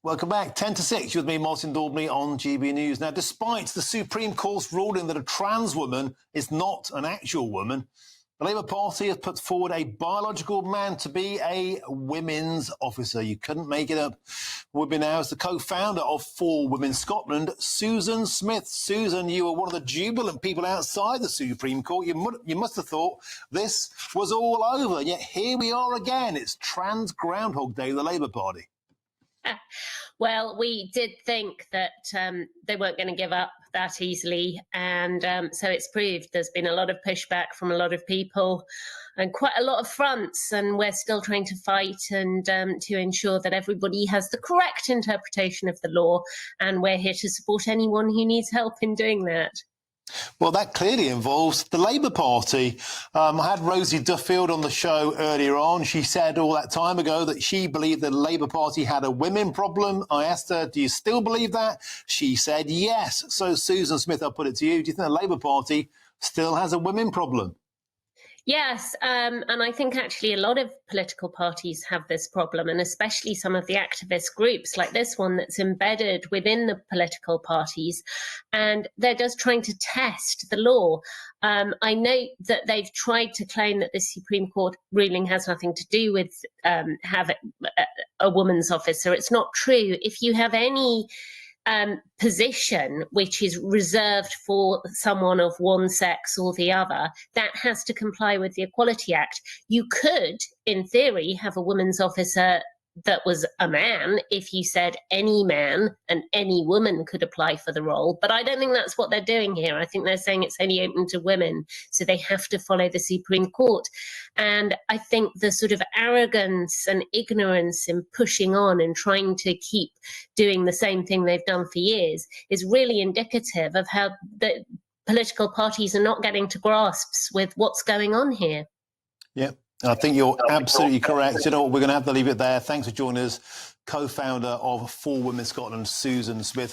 Welcome back. 10 to 6, you're with me, Martin Daubney, on GB News. Now, despite the Supreme Court's ruling that a trans woman is not an actual woman, the Labour Party has put forward a biological man to be a women's officer. You couldn't make it up. With me now is the co-founder of 4Women Scotland, Susan Smith. Susan, you were one of the jubilant people outside the Supreme Court. You must have thought this was all over, yet here we are again. It's Trans Groundhog Day, the Labour Party. Well, we did think that they weren't going to give up that easily, and so it's proved there's been a lot of pushback from a lot of people and quite a lot of fronts, and we're still trying to fight and to ensure that everybody has the correct interpretation of the law, and we're here to support anyone who needs help in doing that. Well, that clearly involves the Labour Party. I had Rosie Duffield on the show earlier on. She said all that time ago that she believed the Labour Party had a women problem. I asked her, do you still believe that? She said yes. So, Susan Smith, I'll put it to you. Do you think the Labour Party still has a women problem? Yes, and I think actually a lot of political parties have this problem, and especially some of the activist groups like this one that's embedded within the political parties, and they're just trying to test the law. I note that they've tried to claim that the Supreme Court ruling has nothing to do with having a woman's officer. It's not true. If you have any position which is reserved for someone of one sex or the other, that has to comply with the Equality Act. You could, in theory, have a women's officer that was a man if you said any man and any woman could apply for the role, but I don't think that's what they're doing here. I think they're saying it's only open to women, so they have to follow the Supreme Court. And I think the sort of arrogance and ignorance in pushing on and trying to keep doing the same thing they've done for years is really indicative of how the political parties are not getting to grasps with what's going on here. Yeah. I think you're absolutely correct. You know what, we're going to have to leave it there. Thanks for joining us, co-founder of 4Women Scotland, Susan Smith.